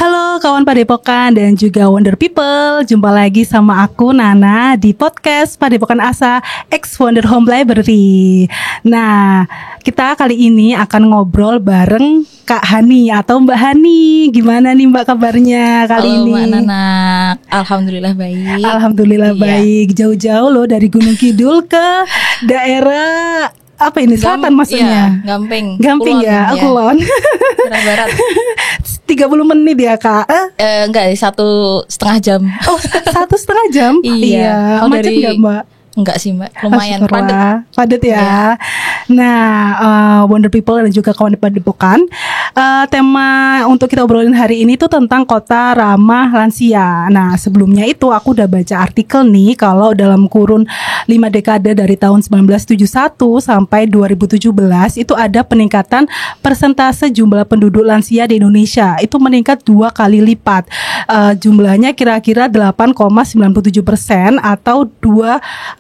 Halo kawan Padepokan dan juga Wonder People. Jumpa lagi sama aku Nana di podcast Padepokan Asa X Wonder Home Library. Nah, kita kali ini akan ngobrol bareng Kak Hani atau Mbak Hani. Gimana nih Mbak kabarnya kali Halo, ini? Mbak Nana, alhamdulillah baik. Alhamdulillah baik. Jauh-jauh loh dari Gunung Kidul ke daerah apa ini, selatan maksudnya? Iya, Gamping Kulon, ya, Kulon. Barat. 30 menit ya Kak? Enggak, 1,5 jam. Oh, 1,5 jam? Iya. Macet nggak Mbak? Enggak sih Mbak, lumayan padat ya. Nah, Wonder People dan juga kawan Padepokan, tema untuk kita obrolin hari ini tuh tentang kota ramah lansia. Nah, sebelumnya itu aku udah baca artikel nih, kalau dalam kurun 5 dekade dari tahun 1971 sampai 2017 itu ada peningkatan persentase jumlah penduduk lansia di Indonesia. Itu meningkat 2 kali lipat. Jumlahnya kira-kira 8,97% atau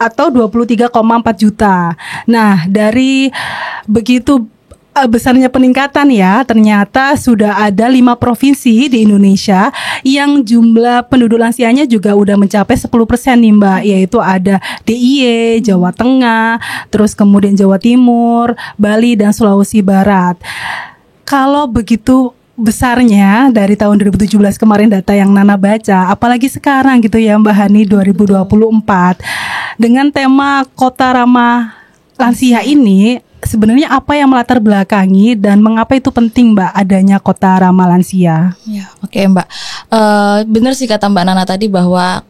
23,4 juta. Nah, dari begitu besarnya peningkatan ya, ternyata sudah ada 5 provinsi di Indonesia yang jumlah penduduk lansianya juga udah mencapai 10% nih Mbak, yaitu ada DIY, Jawa Tengah, terus kemudian Jawa Timur, Bali dan Sulawesi Barat. Kalau begitu besarnya dari tahun 2017 kemarin data yang Nana baca, apalagi sekarang gitu ya Mbak Hani 2024 dengan tema kota ramah lansia ini, sebenarnya apa yang melatar belakangi dan mengapa itu penting Mbak adanya kota ramah lansia? Ya, oke Mbak. Benar sih kata Mbak Nana tadi bahwa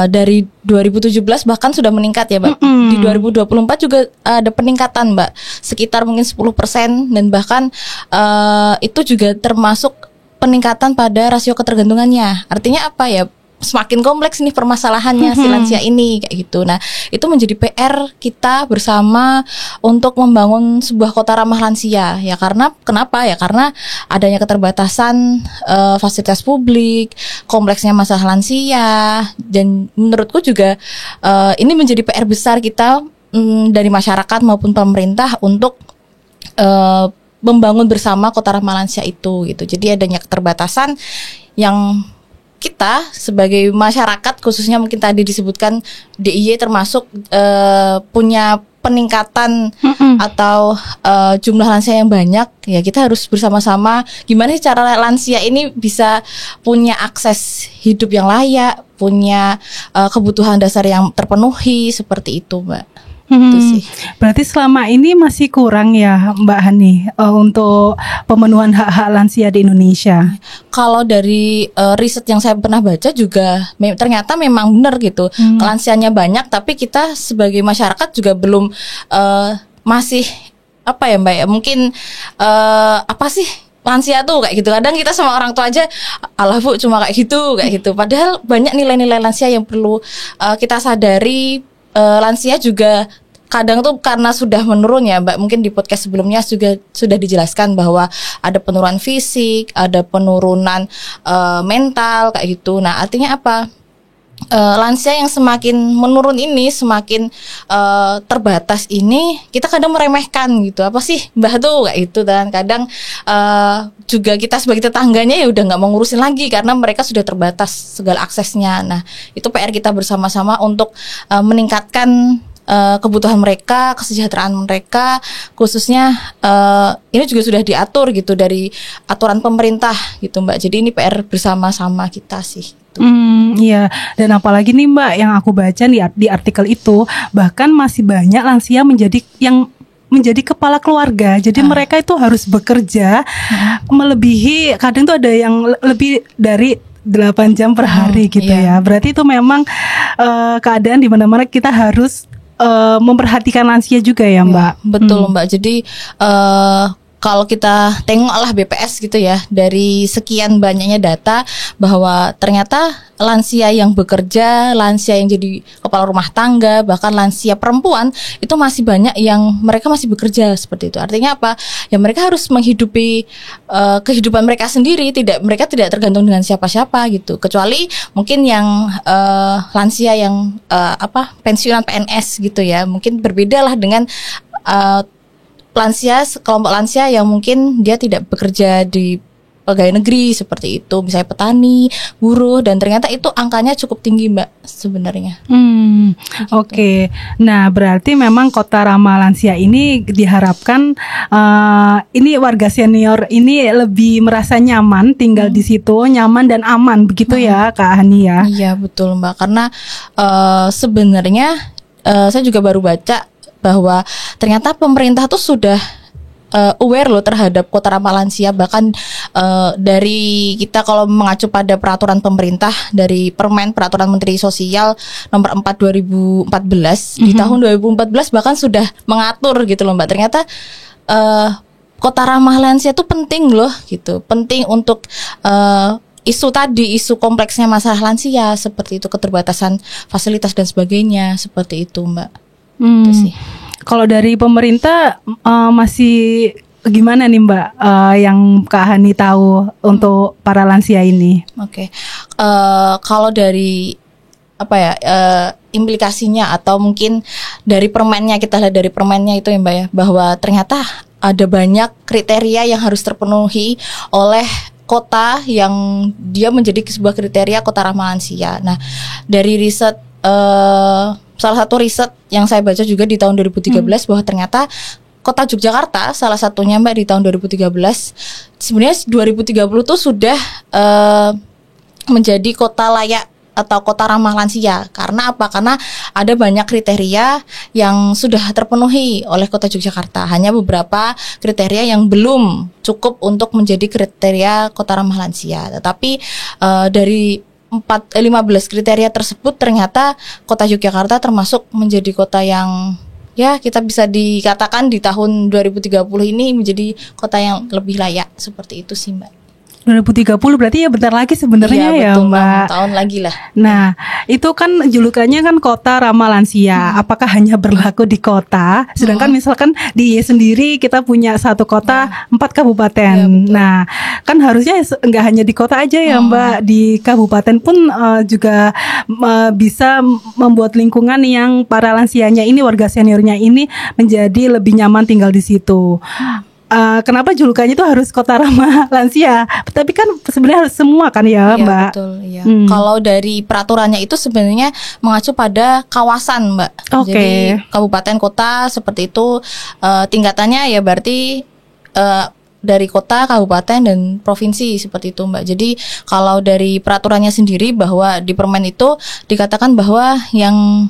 dari 2017 bahkan sudah meningkat ya Mbak. Di 2024 juga ada peningkatan Mbak, sekitar mungkin 10%, dan bahkan itu juga termasuk peningkatan pada rasio ketergantungannya. Artinya apa ya? Semakin kompleks nih permasalahannya si lansia ini kayak gitu. Nah, itu menjadi PR kita bersama untuk membangun sebuah kota ramah lansia. Ya karena kenapa ya? Karena adanya keterbatasan fasilitas publik, kompleksnya masalah lansia, dan menurutku juga ini menjadi PR besar kita dari masyarakat maupun pemerintah untuk membangun bersama kota ramah lansia itu gitu. Jadi adanya keterbatasan yang kita sebagai masyarakat, khususnya mungkin tadi disebutkan DIY termasuk punya peningkatan atau jumlah lansia yang banyak, ya kita harus bersama-sama gimana sih cara lansia ini bisa punya akses hidup yang layak, punya kebutuhan dasar yang terpenuhi, seperti itu Mbak. Itu sih. Berarti selama ini masih kurang ya Mbak Hani untuk pemenuhan hak-hak lansia di Indonesia. Kalau dari riset yang saya pernah baca juga ternyata memang benar gitu. Lansianya banyak, tapi kita sebagai masyarakat juga belum masih apa ya Mbak ya, mungkin apa sih lansia tuh kayak gitu. Kadang kita sama orang tua aja, alah Bu cuma kayak gitu. Padahal banyak nilai-nilai lansia yang perlu kita sadari. Lansia juga kadang tuh karena sudah menurun ya Mbak, mungkin di podcast sebelumnya juga sudah dijelaskan bahwa ada penurunan fisik, ada penurunan mental kayak gitu. Nah artinya apa? Lansia yang semakin menurun ini, semakin terbatas ini, kita kadang meremehkan gitu. Apa sih Mbah tuh kayak gitu, dan kadang juga kita sebagai tetangganya ya udah nggak mau ngurusin lagi karena mereka sudah terbatas segala aksesnya. Nah itu PR kita bersama-sama untuk meningkatkan kebutuhan mereka, kesejahteraan mereka, khususnya ini juga sudah diatur gitu dari aturan pemerintah gitu Mbak. Jadi ini PR bersama-sama kita sih. Iya, dan apalagi nih Mbak yang aku baca di artikel itu, bahkan masih banyak lansia menjadi kepala keluarga. Jadi mereka itu harus bekerja melebihi, kadang tuh ada yang lebih dari 8 jam per hari gitu ya. Berarti itu memang keadaan di mana-mana kita harus memperhatikan lansia juga ya Mbak. Betul Mbak. Jadi kalau kita tengoklah BPS gitu ya, dari sekian banyaknya data bahwa ternyata lansia yang bekerja, lansia yang jadi kepala rumah tangga, bahkan lansia perempuan itu masih banyak yang mereka masih bekerja seperti itu. Artinya apa? Ya mereka harus menghidupi kehidupan mereka sendiri, mereka tidak tergantung dengan siapa-siapa gitu. Kecuali mungkin yang lansia yang pensiunan PNS gitu ya, mungkin berbeda lah dengan kelompok lansia yang mungkin dia tidak bekerja di pegawai negeri seperti itu, misalnya petani, buruh, dan ternyata itu angkanya cukup tinggi Mbak sebenarnya. Oke. Nah, berarti memang Kota Ramah Lansia ini diharapkan ini warga senior ini lebih merasa nyaman tinggal di situ, nyaman dan aman begitu ya Kak Hani ya. Iya betul Mbak, karena sebenarnya saya juga baru baca bahwa ternyata pemerintah tuh sudah aware loh terhadap Kota Ramah Lansia. Bahkan dari kita kalau mengacu pada peraturan pemerintah dari Peraturan Menteri Sosial nomor 4 2014 di tahun 2014 bahkan sudah mengatur gitu loh Mbak. Ternyata Kota Ramah Lansia itu penting loh gitu. Penting untuk isu kompleksnya masalah lansia seperti itu, keterbatasan fasilitas dan sebagainya seperti itu Mbak. Itu sih. Kalau dari pemerintah masih gimana nih Mbak yang Kak Hani tahu untuk para lansia ini? Oke. Kalau dari apa ya implikasinya atau mungkin dari permennya, kita lihat dari permennya itu ya Mbak ya, bahwa ternyata ada banyak kriteria yang harus terpenuhi oleh kota yang dia menjadi sebuah kriteria Kota Ramah Lansia. Nah, dari riset salah satu riset yang saya baca juga di tahun 2013 bahwa ternyata Kota Yogyakarta salah satunya Mbak di tahun 2013 sebenarnya 2030 tuh sudah menjadi kota layak atau Kota Ramah Lansia. Karena apa? Karena ada banyak kriteria yang sudah terpenuhi oleh Kota Yogyakarta. Hanya beberapa kriteria yang belum cukup untuk menjadi kriteria Kota Ramah Lansia. Tetapi dari 15 kriteria tersebut ternyata Kota Yogyakarta termasuk menjadi kota yang ya kita bisa dikatakan di tahun 2030 ini menjadi kota yang lebih layak seperti itu sih Mbak. 2030 berarti ya bentar lagi sebenarnya ya betul, Mbak. 6 tahun lagi lah. Nah, itu kan julukannya kan Kota Ramah Lansia. Apakah hanya berlaku di kota? Sedangkan misalkan di IE sendiri kita punya satu kota 4 kabupaten. Nah, kan harusnya enggak hanya di kota aja ya Mbak. Di kabupaten pun juga bisa membuat lingkungan yang para lansianya ini, warga seniornya ini menjadi lebih nyaman tinggal di situ. Kenapa julukannya itu harus Kota Ramah Lansia? Tapi kan sebenarnya harus semua kan ya, Mbak. Betul, iya. Kalau dari peraturannya itu sebenarnya mengacu pada kawasan, Mbak. Jadi kabupaten kota seperti itu tingkatannya ya berarti dari kota, kabupaten, dan provinsi seperti itu Mbak. Jadi kalau dari peraturannya sendiri bahwa di permen itu dikatakan bahwa yang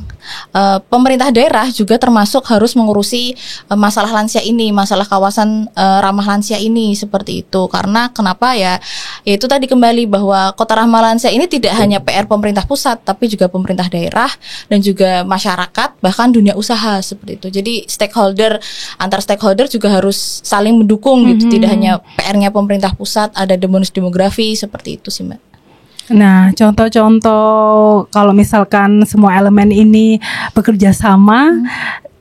pemerintah daerah juga termasuk harus mengurusi masalah lansia ini, masalah kawasan ramah lansia ini seperti itu. Karena kenapa ya? Yaitu tadi kembali bahwa Kota Ramah Lansia ini tidak hanya PR pemerintah pusat, tapi juga pemerintah daerah dan juga masyarakat, bahkan dunia usaha seperti itu. Jadi antar stakeholder juga harus saling mendukung gitu. Tidak hanya PR-nya pemerintah pusat, ada bonus demografi seperti itu sih Mbak. Nah, contoh-contoh kalau misalkan semua elemen ini bekerja sama,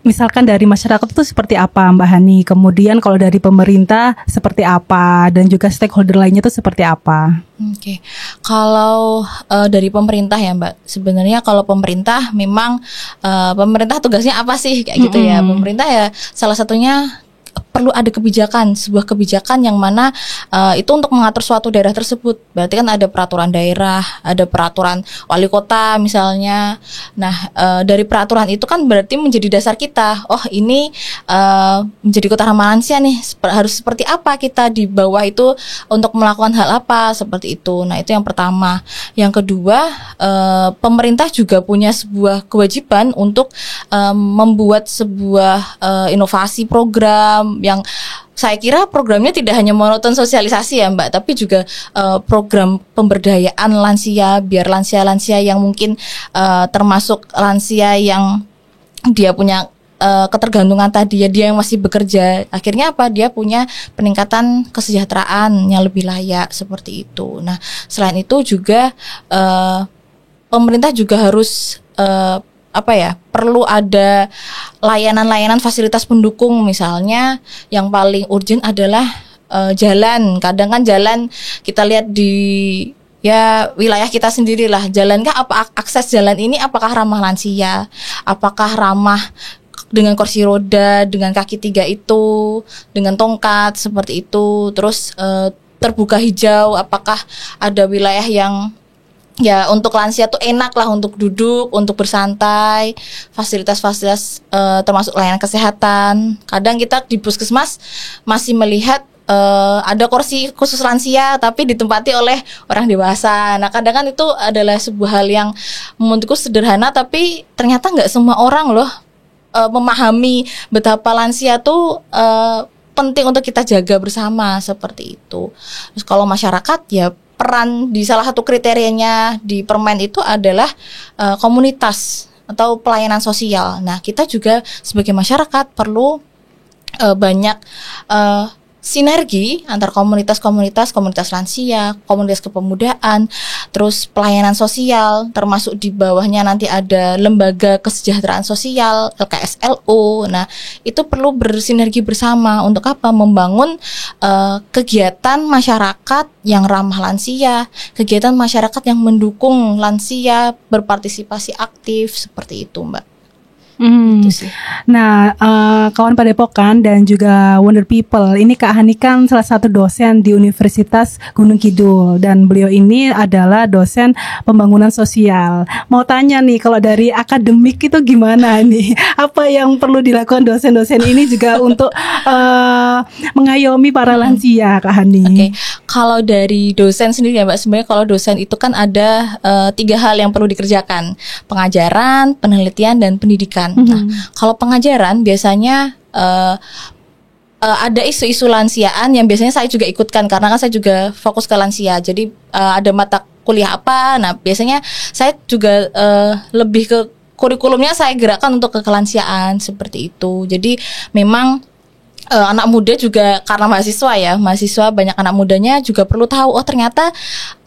misalkan dari masyarakat itu seperti apa Mbak Hani? Kemudian kalau dari pemerintah seperti apa? Dan juga stakeholder lainnya itu seperti apa? Oke. Kalau dari pemerintah ya Mbak, sebenarnya kalau pemerintah memang pemerintah tugasnya apa sih kayak gitu ya? Pemerintah ya salah satunya perlu ada sebuah kebijakan yang mana itu untuk mengatur suatu daerah tersebut. Berarti kan ada peraturan daerah, ada peraturan wali kota misalnya. Nah, dari peraturan itu kan berarti menjadi dasar kita. Oh, ini menjadi Kota Ramah Lansia nih, harus seperti apa kita di bawah itu untuk melakukan hal apa seperti itu. Nah, itu yang pertama. Yang kedua, pemerintah juga punya sebuah kewajiban untuk membuat sebuah inovasi program yang saya kira programnya tidak hanya monoton sosialisasi ya Mbak, tapi juga program pemberdayaan lansia, biar lansia-lansia yang mungkin termasuk lansia yang dia punya ketergantungan tadi ya, dia yang masih bekerja, akhirnya apa, dia punya peningkatan kesejahteraan yang lebih layak seperti itu. Nah, selain itu juga pemerintah juga harus perlu ada layanan-layanan fasilitas pendukung. Misalnya yang paling urgent adalah jalan. Kadang kan jalan kita lihat di wilayah kita sendirilah, jalankah akses jalan ini apakah ramah lansia, apakah ramah dengan kursi roda, dengan kaki 3 itu, dengan tongkat seperti itu. Terus terbuka hijau, apakah ada wilayah yang ya untuk lansia tuh enak lah untuk duduk, untuk bersantai, fasilitas-fasilitas termasuk layanan kesehatan. Kadang kita di puskesmas masih melihat ada kursi khusus lansia tapi ditempati oleh orang dewasa. Nah kadang kan itu adalah sebuah hal yang menurutku sederhana, tapi ternyata nggak semua orang loh memahami betapa lansia tuh penting untuk kita jaga bersama seperti itu. Terus kalau masyarakat ya peran di salah satu kriterianya di Permen itu adalah komunitas atau pelayanan sosial. Nah kita juga sebagai masyarakat perlu banyak sinergi antar komunitas lansia, komunitas kepemudaan, terus pelayanan sosial, termasuk di bawahnya nanti ada lembaga kesejahteraan sosial LKSLO. Nah, itu perlu bersinergi bersama untuk apa? Membangun kegiatan masyarakat yang ramah lansia, kegiatan masyarakat yang mendukung lansia berpartisipasi aktif seperti itu, Mbak. Gitu sih. Nah, kawan Padepokan dan juga Wonder People, ini Kak Hani kan salah satu dosen di Universitas Gunung Kidul dan beliau ini adalah dosen pembangunan sosial. Mau tanya nih, kalau dari akademik itu gimana nih? Apa yang perlu dilakukan dosen-dosen ini juga untuk mengayomi para lansia, Kak Hani? Oke. Kalau dari dosen sendiri ya Mbak, sebenarnya kalau dosen itu kan ada 3 hal yang perlu dikerjakan: pengajaran, penelitian, dan pendidikan. Nah, kalau pengajaran biasanya ada isu-isu lansiaan yang biasanya saya juga ikutkan karena kan saya juga fokus ke lansia. Jadi ada mata kuliah apa. Nah, biasanya saya juga lebih ke kurikulumnya saya gerakkan untuk ke kelansiaan seperti itu. Jadi memang anak muda juga karena mahasiswa banyak anak mudanya juga perlu tahu, oh ternyata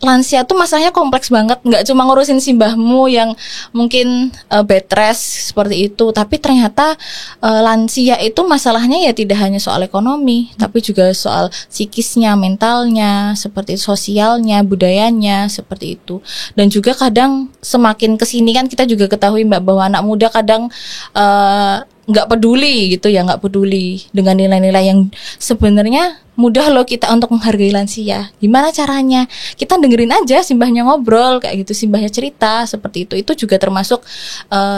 lansia tuh masalahnya kompleks banget, nggak cuma ngurusin simbahmu yang mungkin bed rest seperti itu, tapi ternyata lansia itu masalahnya ya tidak hanya soal ekonomi, tapi juga soal psikisnya, mentalnya, seperti sosialnya, budayanya, seperti itu. Dan juga kadang semakin kesini kan kita juga ketahui Mbak bahwa anak muda kadang nggak peduli dengan nilai-nilai yang sebenarnya mudah loh kita untuk menghargai lansia. Gimana caranya? Kita dengerin aja simbahnya ngobrol kayak gitu, simbahnya cerita seperti itu. Itu juga termasuk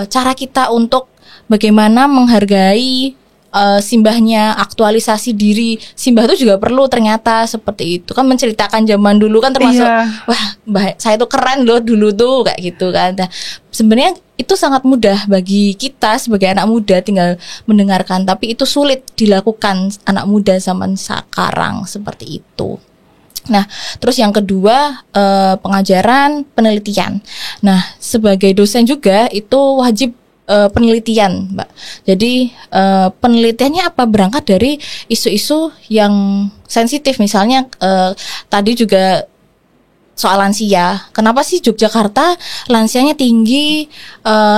cara kita untuk bagaimana menghargai simbahnya, aktualisasi diri. Simbah itu juga perlu ternyata seperti itu. Kan menceritakan zaman dulu kan termasuk wah, mbah saya tuh keren loh dulu tuh kayak gitu kan. Nah, sebenarnya itu sangat mudah bagi kita sebagai anak muda tinggal mendengarkan, tapi itu sulit dilakukan anak muda zaman sekarang seperti itu. Nah, terus yang kedua pengajaran, penelitian. Nah, sebagai dosen juga itu wajib penelitian, Mbak. Jadi penelitiannya apa? Berangkat dari isu-isu yang sensitif, misalnya tadi juga soal lansia. Kenapa sih Yogyakarta lansianya tinggi,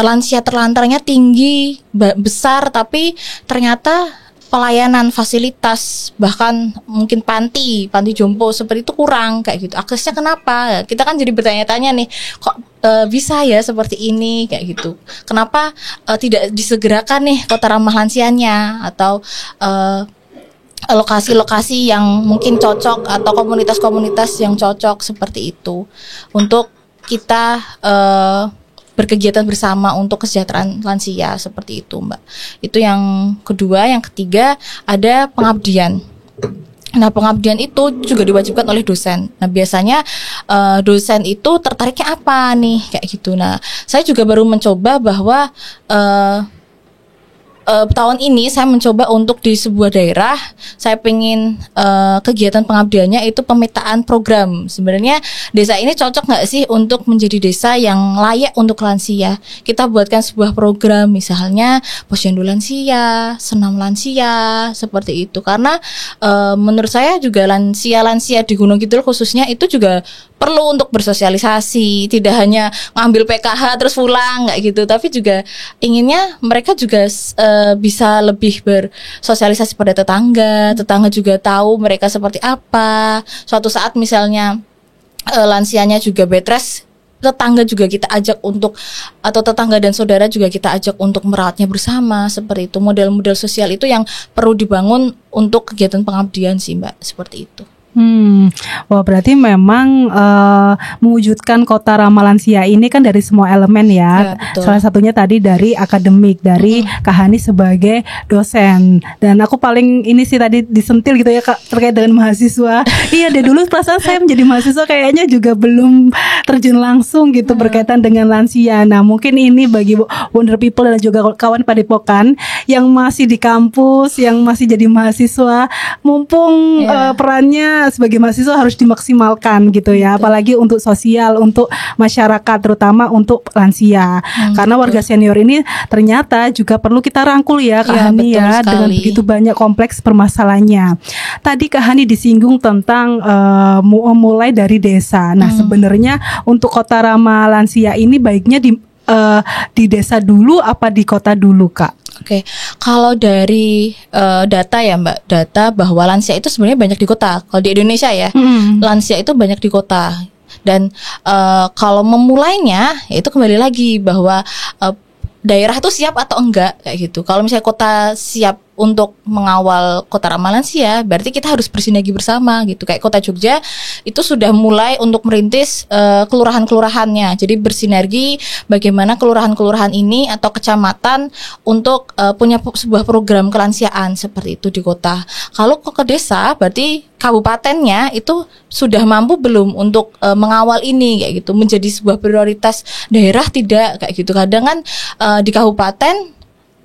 lansia terlantarnya tinggi, besar, tapi ternyata pelayanan, fasilitas, bahkan mungkin panti jompo seperti itu kurang kayak gitu. Aksesnya kenapa? Kita kan jadi bertanya-tanya nih, kok bisa ya seperti ini kayak gitu. Kenapa tidak disegerakan nih kota ramah lansianya atau lokasi-lokasi yang mungkin cocok atau komunitas-komunitas yang cocok seperti itu untuk kita berkegiatan bersama untuk kesejahteraan lansia seperti itu, Mbak. Itu yang kedua. Yang ketiga ada pengabdian. Nah, pengabdian itu juga diwajibkan oleh dosen. Nah, biasanya dosen itu tertariknya apa nih kayak gitu. Nah, saya juga baru mencoba bahwa tahun ini saya mencoba untuk di sebuah daerah, saya pengen kegiatan pengabdiannya itu pemetaan program. Sebenarnya desa ini cocok nggak sih untuk menjadi desa yang layak untuk lansia? Kita buatkan sebuah program, misalnya posyandu lansia, senam lansia, seperti itu. Karena menurut saya juga lansia di Gunung Kidul khususnya itu juga perlu untuk bersosialisasi, tidak hanya ngambil PKH terus pulang kayak gitu, tapi juga inginnya mereka juga bisa lebih bersosialisasi pada tetangga juga tahu mereka seperti apa. Suatu saat misalnya lansianya juga bed rest, tetangga juga kita ajak untuk, atau tetangga dan saudara juga kita ajak untuk merawatnya bersama, seperti itu. Model-model sosial itu yang perlu dibangun untuk kegiatan pengabdian sih, Mbak, seperti itu. Wah berarti memang mewujudkan kota ramah lansia ini kan dari semua elemen ya. betul. Salah satunya tadi dari akademik, dari Kak Hani sebagai dosen. Dan aku paling ini sih tadi disentil gitu ya Kak, terkait dengan mahasiswa. Iya deh, dulu perasaan saya menjadi mahasiswa kayaknya juga belum terjun langsung gitu berkaitan dengan lansia. Nah mungkin ini bagi Wonder People dan juga kawan Padepokan yang masih di kampus, yang masih jadi mahasiswa, mumpung perannya sebagai mahasiswa harus dimaksimalkan gitu ya. Apalagi untuk sosial, untuk masyarakat, terutama untuk lansia. Karena warga senior ini ternyata juga perlu kita rangkul ya Kak Hani ya, dengan begitu banyak kompleks permasalahannya. Tadi Kak Hani disinggung tentang mulai dari desa. Nah sebenarnya untuk kota ramah lansia ini baiknya di desa dulu apa di kota dulu Kak? Oke, kalau dari data ya Mbak, data bahwa lansia itu sebenarnya banyak di kota. Kalau di Indonesia ya, lansia itu banyak di kota. Dan kalau memulainya, itu kembali lagi bahwa daerah itu siap atau enggak kayak gitu. Kalau misalnya kota siap untuk mengawal kota ramah lansia, berarti kita harus bersinergi bersama gitu. Kayak kota Jogja itu sudah mulai untuk merintis kelurahan-kelurahannya. Jadi bersinergi bagaimana kelurahan-kelurahan ini atau kecamatan untuk punya sebuah program kelansiaan seperti itu di kota. Kalau ke desa, berarti kabupatennya itu sudah mampu belum untuk mengawal ini kayak gitu, menjadi sebuah prioritas daerah tidak kayak gitu. Kadang kan di kabupaten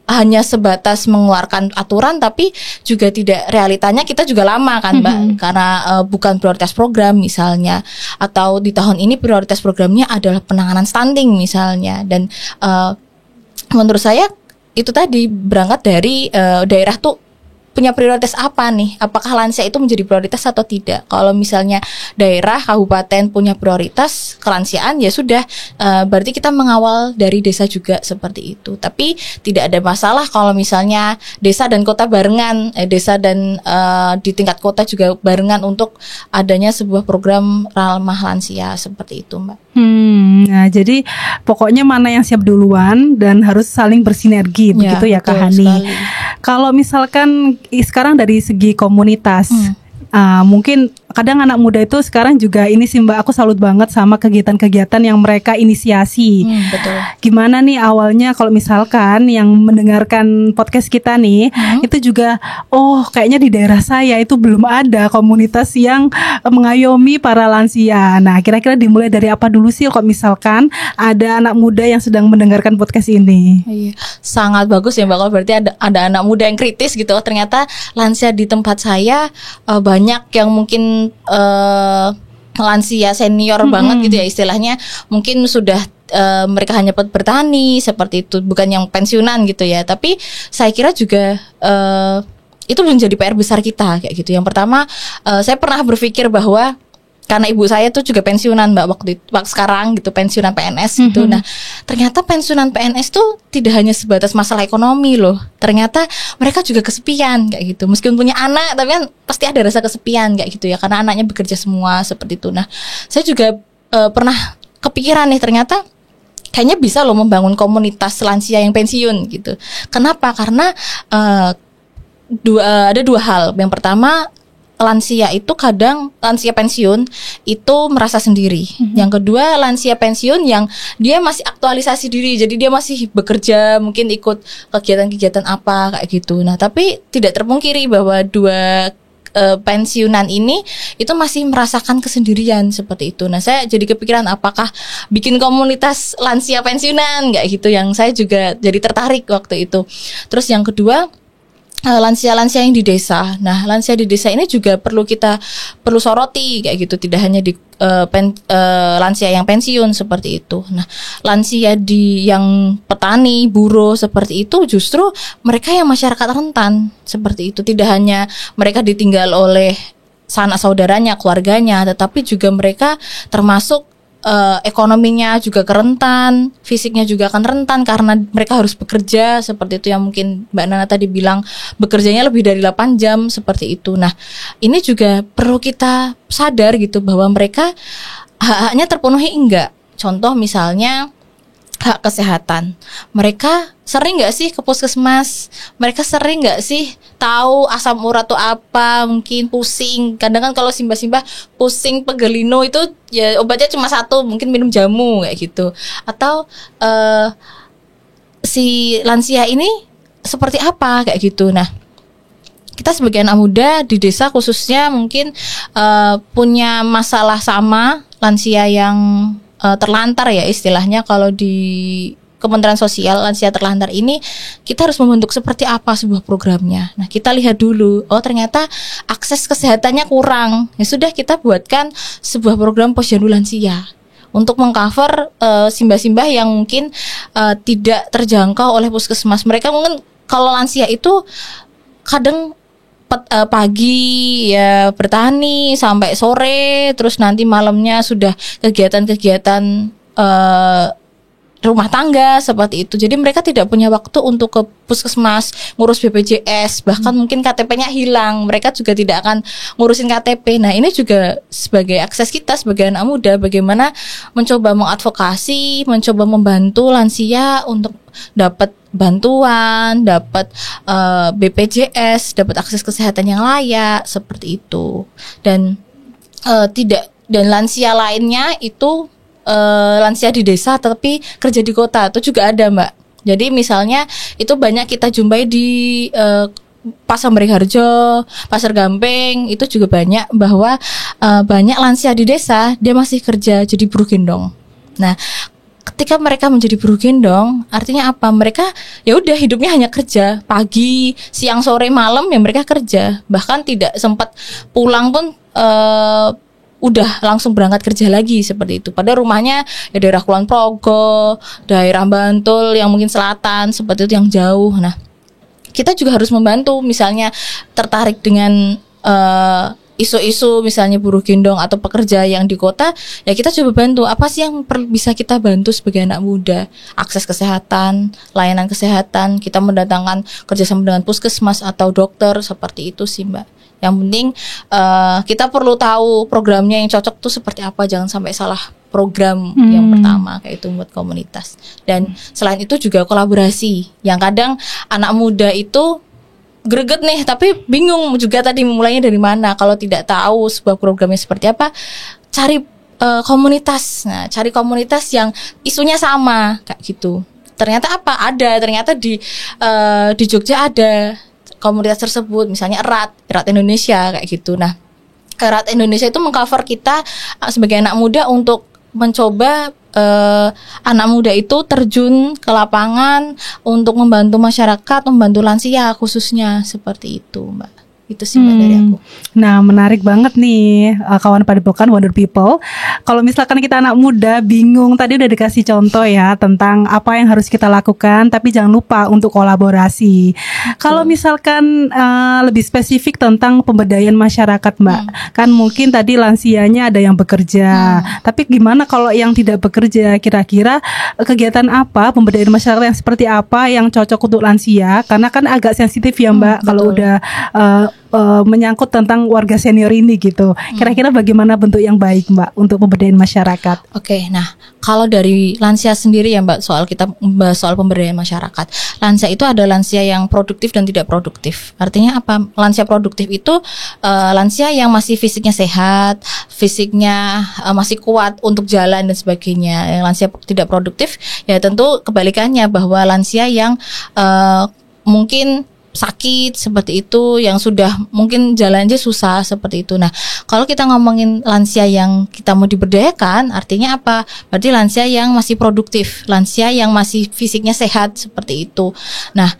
hanya sebatas mengeluarkan aturan, tapi juga tidak, realitanya kita juga lama kan Mbak, karena bukan prioritas program misalnya, atau di tahun ini prioritas programnya adalah penanganan stunting misalnya. Dan menurut saya itu tadi berangkat dari daerah tuh punya prioritas apa nih? Apakah lansia itu menjadi prioritas atau tidak? Kalau misalnya daerah, kabupaten punya prioritas kelansiaan, ya sudah, berarti kita mengawal dari desa juga seperti itu. Tapi tidak ada masalah kalau misalnya desa dan kota barengan, desa dan di tingkat kota juga barengan untuk adanya sebuah program ramah lansia seperti itu, Mbak. Nah jadi pokoknya mana yang siap duluan dan harus saling bersinergi, begitu ya Kak Hani. Kalau misalkan sekarang dari segi komunitas, mungkin kadang anak muda itu sekarang juga ini sih Mbak, aku salut banget sama kegiatan-kegiatan yang mereka inisiasi. Betul. Gimana nih awalnya kalau misalkan yang mendengarkan podcast kita nih, itu juga kayaknya di daerah saya itu belum ada komunitas yang mengayomi para lansia. Nah kira-kira dimulai dari apa dulu sih kalau misalkan ada anak muda yang sedang mendengarkan podcast ini? Iya, sangat bagus ya Mbak, kalau berarti ada anak muda yang kritis gitu. Ternyata lansia di tempat saya banyak yang mungkin lansia senior banget gitu ya istilahnya, mungkin sudah mereka hanya bertani seperti itu, bukan yang pensiunan gitu ya. Tapi saya kira juga itu menjadi PR besar kita kayak gitu. Yang pertama, saya pernah berpikir bahwa karena ibu saya tuh juga pensiunan Mbak waktu sekarang gitu, pensiunan PNS gitu. Nah ternyata pensiunan PNS tuh tidak hanya sebatas masalah ekonomi loh. Ternyata mereka juga kesepian kayak gitu. Meskipun punya anak, tapi kan pasti ada rasa kesepian kayak gitu ya, karena anaknya bekerja semua seperti itu. Nah saya juga pernah kepikiran nih, ternyata kayaknya bisa loh membangun komunitas lansia yang pensiun gitu. Kenapa? Karena ada dua hal. Yang pertama, lansia itu kadang, lansia pensiun itu merasa sendiri. Yang kedua, lansia pensiun yang dia masih aktualisasi diri, jadi dia masih bekerja, mungkin ikut kegiatan-kegiatan apa kayak gitu. Nah tapi tidak terpungkiri bahwa dua pensiunan ini itu masih merasakan kesendirian seperti itu. Nah saya jadi kepikiran, apakah bikin komunitas lansia pensiunan kayak gitu, yang saya juga jadi tertarik waktu itu. Terus yang kedua, lansia-lansia yang di desa. Nah, lansia di desa ini juga perlu soroti kayak gitu. Tidak hanya di lansia yang pensiun seperti itu. Nah, lansia yang petani, buruh seperti itu, justru mereka yang masyarakat rentan seperti itu. Tidak hanya mereka ditinggal oleh sanak saudaranya, keluarganya, tetapi juga mereka termasuk ekonominya juga kerentan, fisiknya juga akan rentan karena mereka harus bekerja seperti itu, yang mungkin Mbak Nana tadi bilang bekerjanya lebih dari 8 jam seperti itu. Nah, ini juga perlu kita sadar gitu bahwa mereka hak-haknya terpenuhi enggak. Contoh misalnya hak kesehatan. Mereka sering nggak sih ke puskesmas? Mereka sering nggak sih tahu asam urat tuh apa? Mungkin pusing. Kadang kan kalau simbah-simbah pusing pegelino itu ya obatnya cuma satu, mungkin minum jamu kayak gitu. Atau si lansia ini seperti apa kayak gitu. Nah, kita sebagai anak muda di desa khususnya mungkin punya masalah sama lansia yang terlantar ya istilahnya. Kalau di Kementerian Sosial lansia terlantar ini kita harus membentuk seperti apa sebuah programnya. Nah, kita lihat dulu, oh ternyata akses kesehatannya kurang. Ya sudah, kita buatkan sebuah program posyandu lansia untuk mengcover simbah-simbah yang mungkin tidak terjangkau oleh puskesmas. Mereka mungkin kalau lansia itu kadang pagi ya bertani sampai sore, terus nanti malamnya sudah kegiatan-kegiatan rumah tangga seperti itu. Jadi mereka tidak punya waktu untuk ke puskesmas ngurus BPJS, bahkan mungkin KTP-nya hilang, mereka juga tidak akan ngurusin KTP. Nah, ini juga sebagai akses kita sebagai anak muda, bagaimana mencoba mengadvokasi, mencoba membantu lansia untuk dapat bantuan, dapat BPJS, dapat akses kesehatan yang layak seperti itu. Dan dan lansia lainnya itu lansia di desa tapi kerja di kota itu juga ada, Mbak. Jadi misalnya itu banyak kita jumpai di Pasar Beringharjo, Pasar Gamping, itu juga banyak bahwa banyak lansia di desa dia masih kerja jadi buruh gendong. Nah, ketika mereka menjadi buruh gendong, artinya apa? Mereka ya udah hidupnya hanya kerja, pagi, siang, sore, malam ya mereka kerja. Bahkan tidak sempat pulang pun udah langsung berangkat kerja lagi seperti itu. Pada rumahnya ya daerah Kulon Progo, daerah Bantul yang mungkin selatan seperti itu yang jauh. Nah, kita juga harus membantu, misalnya tertarik dengan isu-isu misalnya buruh gendong atau pekerja yang di kota, ya kita coba bantu. Apa sih yang bisa kita bantu sebagai anak muda? Akses kesehatan, layanan kesehatan, kita mendatangkan kerjasama dengan puskesmas atau dokter, seperti itu sih, Mbak. Yang penting kita perlu tahu programnya yang cocok tuh seperti apa, jangan sampai salah program yang pertama kayak itu buat komunitas. Dan selain itu juga kolaborasi, yang kadang anak muda itu greget nih, tapi bingung juga tadi mulainya dari mana. Kalau tidak tahu sebuah programnya seperti apa, cari komunitas. Nah, cari komunitas yang isunya sama kayak gitu. Ternyata apa? Ada. Ternyata di Jogja ada komunitas tersebut, misalnya Erat Indonesia kayak gitu. Nah, Erat Indonesia itu mengcover kita sebagai anak muda untuk mencoba anak muda itu terjun ke lapangan untuk membantu masyarakat, membantu lansia khususnya, seperti itu, Mbak. Itu sih, Mbak, dari aku. Nah, menarik banget nih kawan Padepokan Wonder People. Kalau misalkan kita anak muda bingung, tadi udah dikasih contoh ya tentang apa yang harus kita lakukan, tapi jangan lupa untuk kolaborasi. Kalau misalkan lebih spesifik tentang pemberdayaan masyarakat, Mbak, kan mungkin tadi lansianya ada yang bekerja, tapi gimana kalau yang tidak bekerja? Kira-kira kegiatan apa pemberdayaan masyarakat yang seperti apa yang cocok untuk lansia? Karena kan agak sensitif ya, Mbak, kalau udah menyangkut tentang warga senior ini gitu. Kira-kira bagaimana bentuk yang baik, Mbak, untuk pemberdayaan masyarakat? Oke, nah kalau dari lansia sendiri ya, Mbak, kita membahas soal pemberdayaan masyarakat. Lansia itu ada lansia yang produktif dan tidak produktif. Artinya apa? Lansia produktif itu lansia yang masih fisiknya sehat, fisiknya masih kuat untuk jalan dan sebagainya. Yang lansia tidak produktif ya tentu kebalikannya, bahwa lansia yang mungkin sakit seperti itu, yang sudah mungkin jalan aja susah seperti itu. Nah, kalau kita ngomongin lansia yang kita mau diberdayakan, artinya apa? Berarti lansia yang masih produktif, lansia yang masih fisiknya sehat seperti itu. Nah,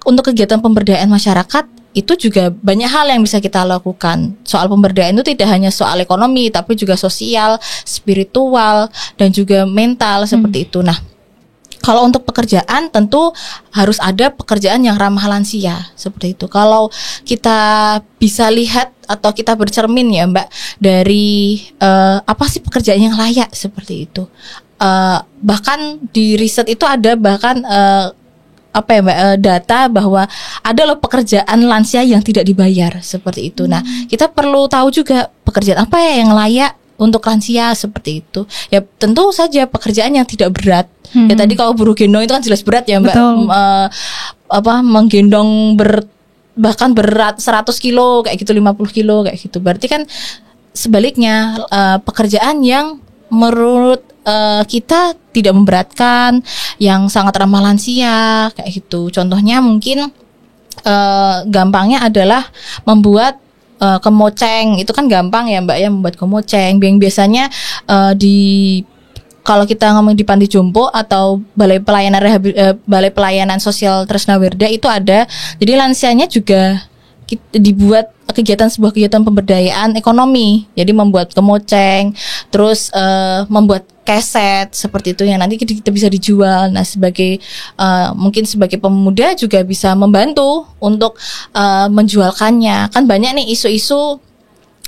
untuk kegiatan pemberdayaan masyarakat itu juga banyak hal yang bisa kita lakukan. Soal pemberdayaan itu tidak hanya soal ekonomi, tapi juga sosial, spiritual, dan juga mental seperti itu. Nah, kalau untuk pekerjaan tentu harus ada pekerjaan yang ramah lansia seperti itu. Kalau kita bisa lihat atau kita bercermin ya, Mbak, dari apa sih pekerjaan yang layak seperti itu. Bahkan di riset itu ada bahkan data bahwa ada loh pekerjaan lansia yang tidak dibayar seperti itu. Nah, kita perlu tahu juga pekerjaan apa ya yang layak untuk lansia seperti itu. Ya tentu saja pekerjaan yang tidak berat. Ya tadi kalau buruh gendong itu kan jelas berat ya Mbak. Menggendong bahkan berat 100 kilo kayak gitu, 50 kilo kayak gitu. Berarti kan sebaliknya pekerjaan yang menurut kita tidak memberatkan, yang sangat ramah lansia kayak gitu. Contohnya mungkin gampangnya adalah membuat kemoceng. Itu kan gampang ya Mbak ya, membuat kemoceng. Yang biasanya kalau kita ngomong di panti jompo atau balai pelayanan sosial Tresna Werda itu ada. Jadi lansianya juga dibuat sebuah kegiatan pemberdayaan ekonomi. Jadi membuat kemoceng, terus membuat keset seperti itu yang nanti kita bisa dijual. Nah, mungkin sebagai pemuda juga bisa membantu untuk menjualkannya. Kan banyak nih isu-isu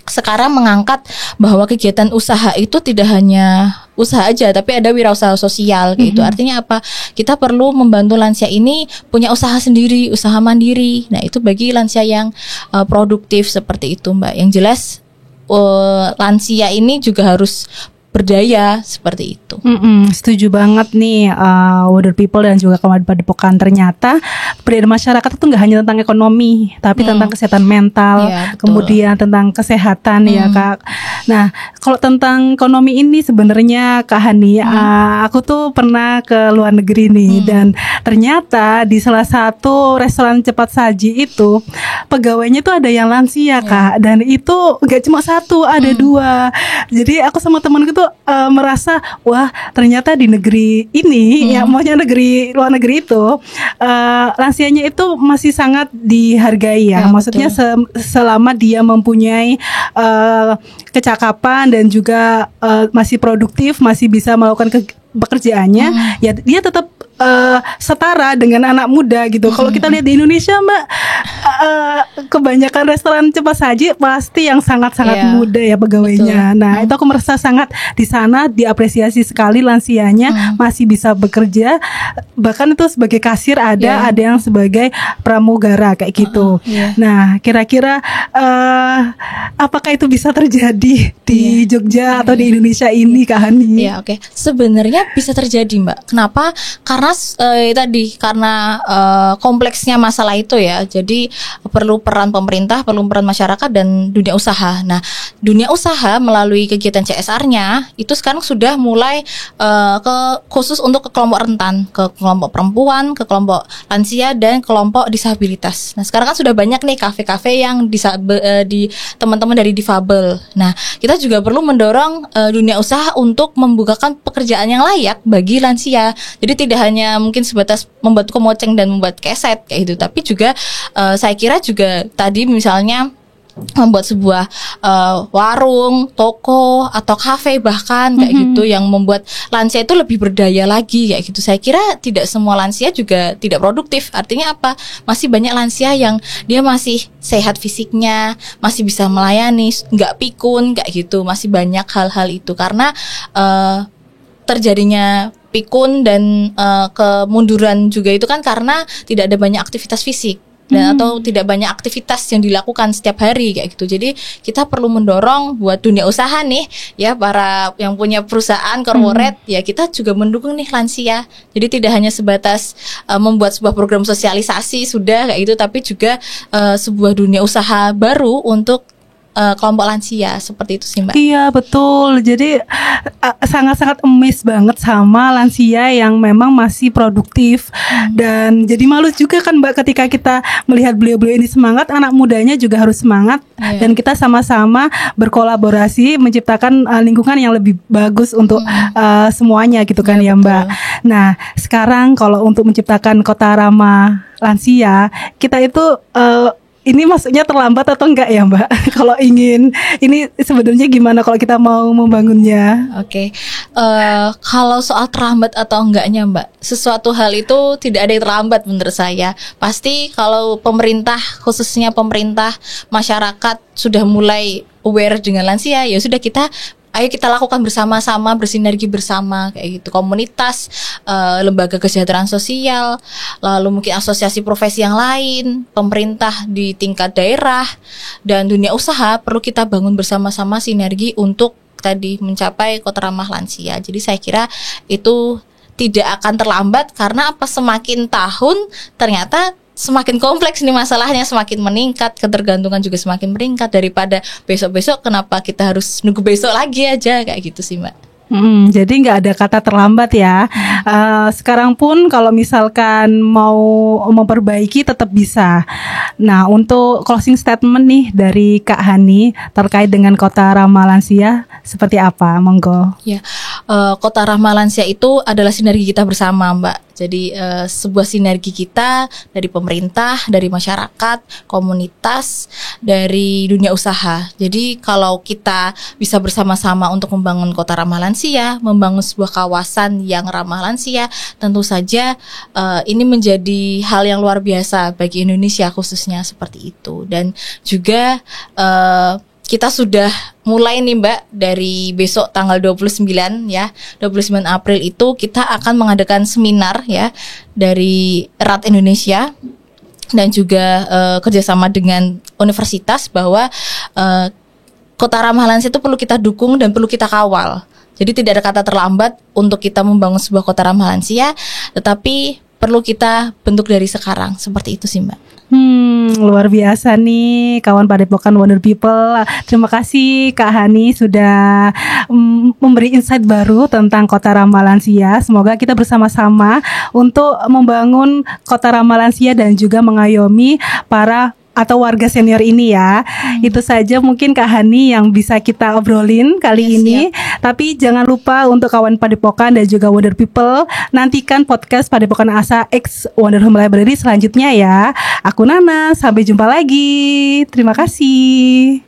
sekarang mengangkat bahwa kegiatan usaha itu tidak hanya usaha aja, tapi ada wirausaha sosial gitu. Artinya apa? Kita perlu membantu lansia ini punya usaha sendiri, usaha mandiri. Nah, itu bagi lansia yang produktif seperti itu, Mbak. Yang jelas lansia ini juga harus berdaya seperti itu. Setuju banget nih, Wonder People dan juga kawan Padepokan. Ternyata pemberdayaan masyarakat itu nggak hanya tentang ekonomi, tapi tentang kesehatan mental, kemudian tentang kesehatan ya Kak. Nah, kalau tentang ekonomi ini sebenarnya Kak Hani, aku tuh pernah ke luar negeri nih, dan ternyata di salah satu restoran cepat saji itu pegawainya tuh ada yang lansia Kak, dan itu nggak cuma satu, ada dua. Jadi aku sama temanku tuh merasa wah ternyata di negeri ini ya, maksudnya luar negeri itu lansianya itu masih sangat dihargai ya, maksudnya selama dia mempunyai kecakapan dan juga masih produktif, masih bisa melakukan pekerjaannya, ya dia tetap setara dengan anak muda gitu. Kalau kita lihat di Indonesia Mbak, kebanyakan restoran cepat saji pasti yang sangat-sangat muda ya pegawainya. Nah itu aku merasa sangat di sana diapresiasi sekali lansianya masih bisa bekerja, bahkan itu sebagai kasir ada yang sebagai pramugara kayak gitu. Nah kira-kira apakah itu bisa terjadi di Jogja atau di Indonesia ini Kak Hani? Ya oke. Sebenarnya bisa terjadi Mbak. Kenapa? Karena kompleksnya masalah itu ya. Jadi perlu peran pemerintah, perlu peran masyarakat dan dunia usaha. Nah, dunia usaha melalui kegiatan CSR-nya itu sekarang sudah mulai khusus untuk ke kelompok rentan, ke kelompok perempuan, ke kelompok lansia dan kelompok disabilitas. Nah, sekarang kan sudah banyak nih kafe-kafe yang di teman-teman dari difabel. Nah, kita juga perlu mendorong dunia usaha untuk membukakan pekerjaan yang layak bagi lansia. Jadi tidak hanya mungkin sebatas membuat kemoceng dan membuat keset kayak gitu, tapi juga saya kira juga tadi misalnya membuat sebuah warung, toko atau kafe bahkan kayak gitu yang membuat lansia itu lebih berdaya lagi kayak gitu. Saya kira tidak semua lansia juga tidak produktif. Artinya apa? Masih banyak lansia yang dia masih sehat fisiknya, masih bisa melayani, nggak pikun kayak gitu. Masih banyak hal-hal itu karena terjadinya pikun dan kemunduran juga itu kan karena tidak ada banyak aktivitas fisik dan atau tidak banyak aktivitas yang dilakukan setiap hari kayak gitu. Jadi kita perlu mendorong buat dunia usaha nih ya, para yang punya perusahaan corporate ya, kita juga mendukung nih lansia. Jadi tidak hanya sebatas membuat sebuah program sosialisasi sudah kayak gitu, tapi juga sebuah dunia usaha baru untuk kelompok lansia seperti itu sih Mbak. Iya betul. Jadi sangat-sangat amazed banget sama lansia yang memang masih produktif. Dan jadi malu juga kan Mbak ketika kita melihat beliau-beliau ini semangat, anak mudanya juga harus semangat. Dan kita sama-sama berkolaborasi menciptakan lingkungan yang lebih bagus untuk semuanya gitu kan ya Mbak. Nah sekarang kalau untuk menciptakan kota ramah lansia, kita itu ini maksudnya terlambat atau enggak ya Mbak? Kalau ingin, ini sebenarnya gimana kalau kita mau membangunnya? Oke, kalau soal terlambat atau enggaknya Mbak, sesuatu hal itu tidak ada yang terlambat menurut saya. Pasti kalau pemerintah, khususnya pemerintah, masyarakat sudah mulai aware dengan lansia, ya sudah ayo kita lakukan bersama-sama, bersinergi bersama kayak gitu. Komunitas, lembaga kesejahteraan sosial, lalu mungkin asosiasi profesi yang lain, pemerintah di tingkat daerah dan dunia usaha perlu kita bangun bersama-sama sinergi untuk tadi mencapai kota ramah lansia. Jadi saya kira itu tidak akan terlambat, karena apa, semakin tahun ternyata semakin kompleks nih masalahnya, semakin meningkat, ketergantungan juga semakin meningkat. Daripada besok-besok, kenapa kita harus nunggu besok lagi aja, kayak gitu sih Mbak. Jadi nggak ada kata terlambat ya. Sekarang pun kalau misalkan mau memperbaiki tetap bisa. Nah, untuk closing statement nih dari Kak Hani terkait dengan kota ramah lansia seperti apa? Monggo. Ya, kota ramah lansia itu adalah sinergi kita bersama, Mbak. Jadi sebuah sinergi kita dari pemerintah, dari masyarakat, komunitas, dari dunia usaha. Jadi kalau kita bisa bersama-sama untuk membangun kota ramah lansia, membangun sebuah kawasan yang ramah lansia, tentu saja ini menjadi hal yang luar biasa bagi Indonesia khususnya, seperti itu. Dan juga kita sudah mulai nih Mbak, dari besok tanggal 29 ya, 29 April itu kita akan mengadakan seminar ya dari Erat Indonesia dan juga kerjasama dengan universitas, bahwa kota ramah lansia itu perlu kita dukung dan perlu kita kawal. Jadi tidak ada kata terlambat untuk kita membangun sebuah kota ramah lansia, tetapi perlu kita bentuk dari sekarang, seperti itu sih Mbak. Luar biasa nih kawan Padepokan Wonder People. Terima kasih Kak Hani sudah memberi insight baru tentang kota ramah lansia. Semoga kita bersama-sama untuk membangun kota ramah lansia dan juga mengayomi para atau warga senior ini ya. Itu saja mungkin Kak Hani yang bisa kita obrolin kali ini. Tapi jangan lupa untuk kawan Padepokan dan juga Wonder People, nantikan podcast Padepokan Asa X Wonder Home Library selanjutnya ya. Aku Nana, sampai jumpa lagi. Terima kasih.